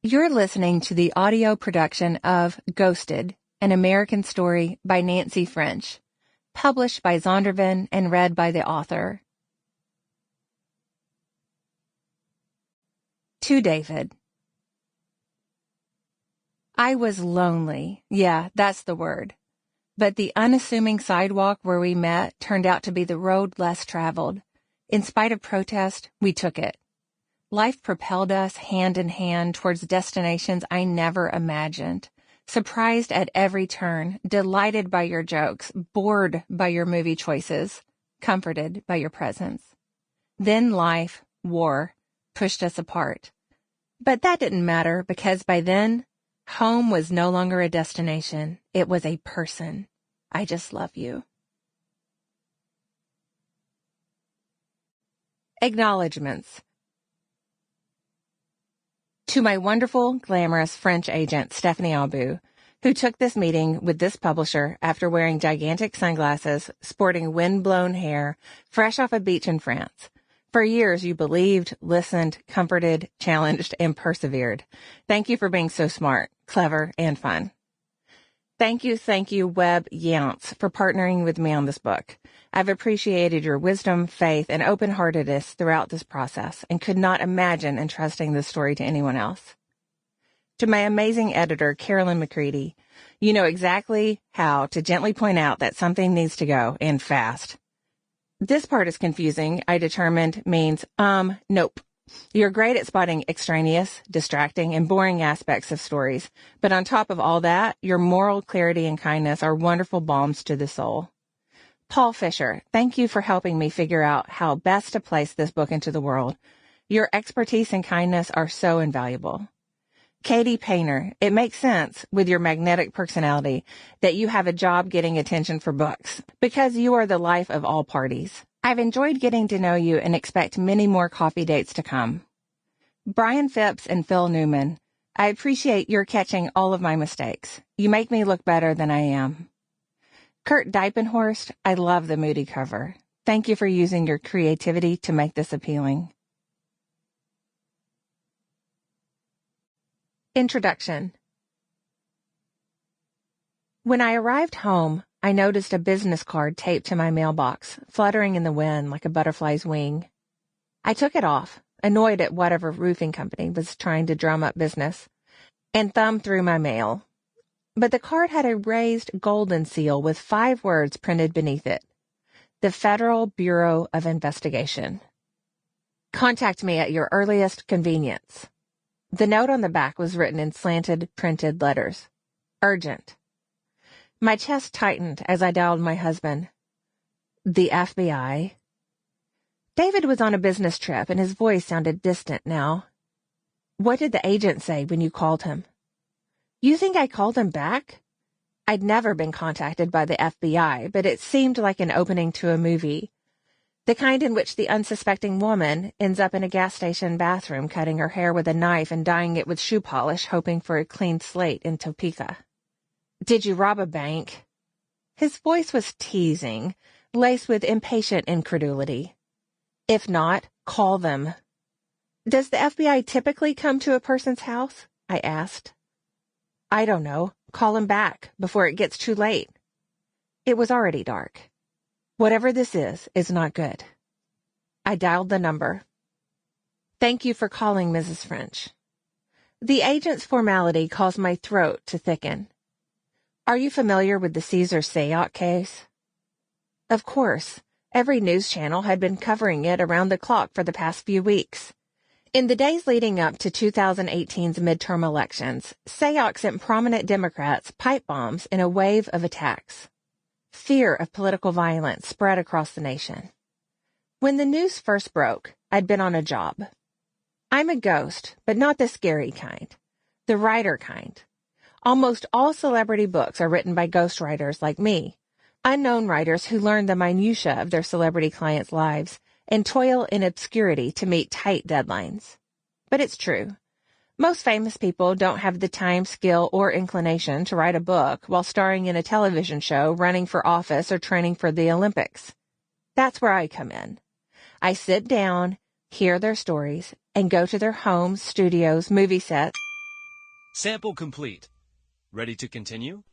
You're listening to the audio production of Ghosted, an American story by Nancy French, published by Zondervan and read by the author. To David. I was lonely. Yeah, that's the word. But the unassuming sidewalk where we met turned out to be the road less traveled. In spite of protest, we took it. Life propelled us hand in hand towards destinations I never imagined. Surprised at every turn, delighted by your jokes, bored by your movie choices, comforted by your presence. Then life, war, pushed us apart. But that didn't matter because by then, home was no longer a destination. It was a person. I just love you. Acknowledgements. To my wonderful, glamorous French agent, Stephanie Abu, who took this meeting with this publisher after wearing gigantic sunglasses, sporting wind-blown hair, fresh off a beach in France. For years, you believed, listened, comforted, challenged, and persevered. Thank you for being so smart, clever, and fun. Thank you, Webb Yance, for partnering with me on this book. I've appreciated your wisdom, faith, and open-heartedness throughout this process and could not imagine entrusting this story to anyone else. To my amazing editor, Carolyn McCready, you know exactly how to gently point out that something needs to go, and fast. This part is confusing, I determined, means, nope. You're great at spotting extraneous, distracting, and boring aspects of stories, but on top of all that, your moral clarity and kindness are wonderful balms to the soul. Paul Fisher, thank you for helping me figure out how best to place this book into the world. Your expertise and kindness are so invaluable. Katie Painter, it makes sense with your magnetic personality that you have a job getting attention for books, because you are the life of all parties. I've enjoyed getting to know you and expect many more coffee dates to come. Brian Phipps and Phil Newman, I appreciate your catching all of my mistakes. You make me look better than I am. Kurt Diepenhorst, I love the moody cover. Thank you for using your creativity to make this appealing. Introduction. When I arrived home, I noticed a business card taped to my mailbox, fluttering in the wind like a butterfly's wing. I took it off, annoyed at whatever roofing company was trying to drum up business, and thumbed through my mail. But the card had a raised golden seal with 5 words printed beneath it. The Federal Bureau of Investigation. Contact me at your earliest convenience. The note on the back was written in slanted, printed letters. Urgent. My chest tightened as I dialed my husband. The FBI? David was on a business trip, and his voice sounded distant now. What did the agent say when you called him? You think I called him back? I'd never been contacted by the FBI, but it seemed like an opening to a movie. The kind in which the unsuspecting woman ends up in a gas station bathroom cutting her hair with a knife and dyeing it with shoe polish, hoping for a clean slate in Topeka. Did you rob a bank? His voice was teasing, laced with impatient incredulity. If not, call them. Does the FBI typically come to a person's house? I asked. I don't know. Call him back before it gets too late. It was already dark. Whatever this is not good. I dialed the number. Thank you for calling, Mrs. French. The agent's formality caused my throat to thicken. Are you familiar with the Caesar Sayoc case? Of course. Every news channel had been covering it around the clock for the past few weeks. In the days leading up to 2018's midterm elections, Sayoc sent prominent Democrats pipe bombs in a wave of attacks. Fear of political violence spread across the nation. When the news first broke, I'd been on a job. I'm a ghost, but not the scary kind. The writer kind. Almost all celebrity books are written by ghostwriters like me, unknown writers who learn the minutiae of their celebrity clients' lives and toil in obscurity to meet tight deadlines. But it's true. Most famous people don't have the time, skill, or inclination to write a book while starring in a television show, running for office, or training for the Olympics. That's where I come in. I sit down, hear their stories, and go to their homes, studios, movie sets, Sample complete. Ready to continue?